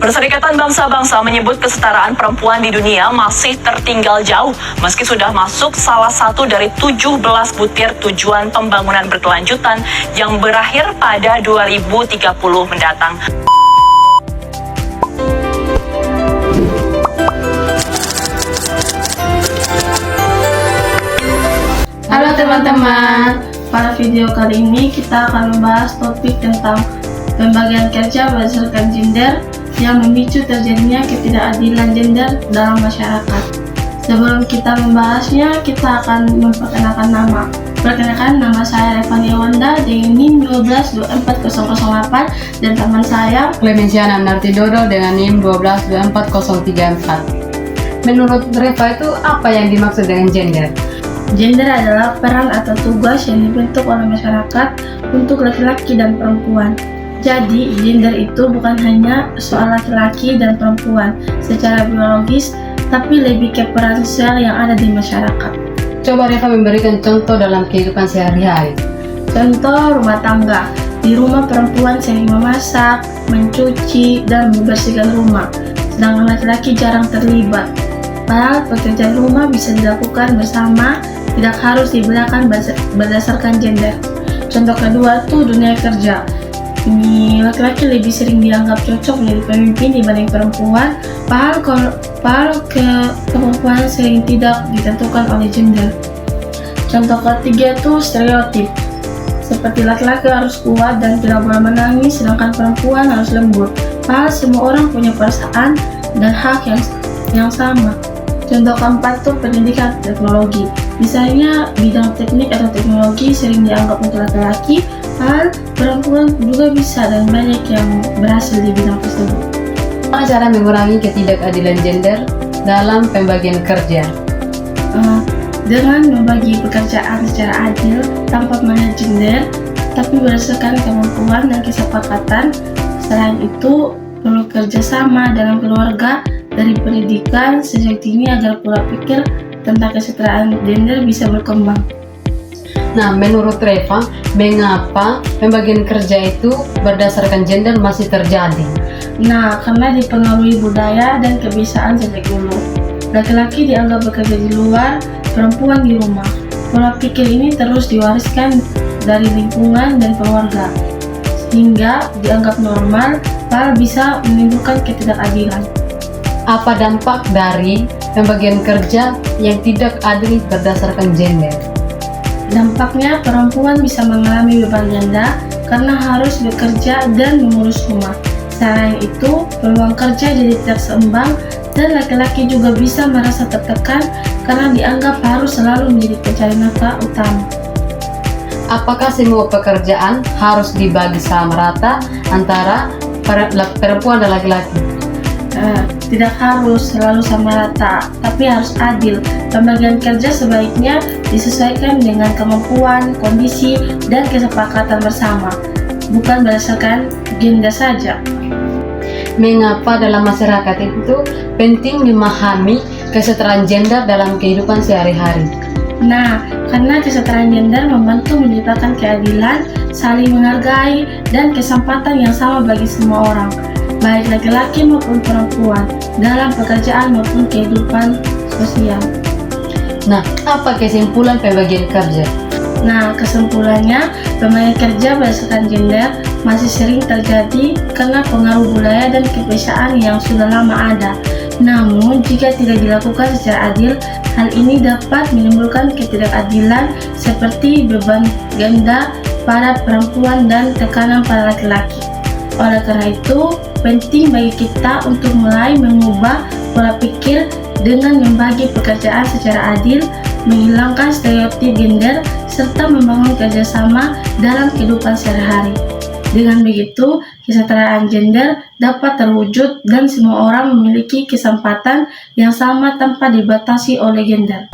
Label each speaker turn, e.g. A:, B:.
A: Perserikatan Bangsa-Bangsa menyebut kesetaraan perempuan di dunia masih tertinggal jauh meski sudah masuk salah satu dari 17 butir tujuan pembangunan berkelanjutan yang berakhir pada 2030 mendatang.
B: Halo teman-teman, pada video kali ini kita akan membahas topik tentang pembagian kerja berdasarkan gender yang memicu terjadinya ketidakadilan gender dalam masyarakat. Sebelum kita membahasnya, kita akan memperkenalkan nama. Perkenalkan, nama saya Revani Wanda dengan NIM 1224008 dan teman saya
C: Clemenciana Nartidodo dengan NIM 1224034. Menurut Reva itu apa yang dimaksud dengan gender?
B: Gender adalah peran atau tugas yang dibentuk oleh masyarakat untuk laki-laki dan perempuan. Jadi, gender itu bukan hanya soal laki-laki dan perempuan secara biologis, tapi lebih ke peran sosial yang ada di masyarakat.
C: Coba Reva memberikan contoh dalam kehidupan sehari-hari.
B: Contoh rumah tangga. Di rumah perempuan sering memasak, mencuci, dan membersihkan rumah, sedangkan laki-laki jarang terlibat. Padahal pekerjaan rumah bisa dilakukan bersama, tidak harus dibedakan berdasarkan gender. Contoh kedua tuh dunia kerja. Ini laki-laki lebih sering dianggap cocok menjadi pemimpin dibanding perempuan, padahal kemampuan sering tidak ditentukan oleh gender. Contoh ketiga tuh stereotip. Seperti laki-laki harus kuat dan tidak boleh menangis, sedangkan perempuan harus lembut. Padahal semua orang punya perasaan dan hak yang sama. Contoh keempat tuh pendidikan teknologi. Misalnya bidang teknik atau teknologi sering dianggap untuk laki-laki, padahal perempuan juga bisa dan banyak yang berhasil di bidang tersebut.
C: Bagaimana cara mengurangi ketidakadilan gender dalam pembagian kerja?
B: Dengan membagi pekerjaan secara adil tanpa melihat gender, tapi berdasarkan kemampuan dan kesepakatan. Selain itu, perlu kerjasama dalam keluarga dari pendidikan sejak dini agar pola pikir tentang kesetaraan gender bisa berkembang.
C: Nah, menurut Reva, mengapa pembagian kerja itu berdasarkan gender masih terjadi?
B: Nah, karena dipengaruhi budaya dan kebiasaan sejak dulu. Laki-laki dianggap bekerja di luar, perempuan di rumah. Pola pikir ini terus diwariskan dari lingkungan dan keluarga, sehingga dianggap normal, padahal bisa menimbulkan ketidakadilan.
C: Apa dampak dari pembagian kerja yang tidak adil berdasarkan gender?
B: Dampaknya, perempuan bisa mengalami beban ganda karena harus bekerja dan mengurus rumah. Selain itu, peluang kerja jadi tidak seimbang dan laki-laki juga bisa merasa tertekan karena dianggap harus selalu menjadi pencari nafkah utama.
C: Apakah semua pekerjaan harus dibagi sama rata antara perempuan dan laki-laki?
B: Tidak harus selalu sama rata, tapi harus adil. Pembagian kerja sebaiknya disesuaikan dengan kemampuan, kondisi, dan kesepakatan bersama, bukan berdasarkan gender saja.
C: Mengapa dalam masyarakat itu penting memahami kesetaraan gender dalam kehidupan sehari-hari?
B: Nah, karena kesetaraan gender membantu menciptakan keadilan, saling menghargai, dan kesempatan yang sama bagi semua orang, baik laki-laki maupun perempuan, dalam pekerjaan maupun kehidupan sosial.
C: Nah, apa kesimpulan pembagian kerja?
B: Nah, kesimpulannya, pembagian kerja berdasarkan gender masih sering terjadi karena pengaruh budaya dan kebiasaan yang sudah lama ada. Namun, jika tidak dilakukan secara adil, hal ini dapat menimbulkan ketidakadilan seperti beban ganda pada perempuan dan tekanan pada laki-laki. Oleh karena itu, penting bagi kita untuk mulai mengubah pola pikir dengan membagi pekerjaan secara adil, menghilangkan stereotip gender, serta membangun kerjasama dalam kehidupan sehari-hari. Dengan begitu, kesetaraan gender dapat terwujud dan semua orang memiliki kesempatan yang sama tanpa dibatasi oleh gender.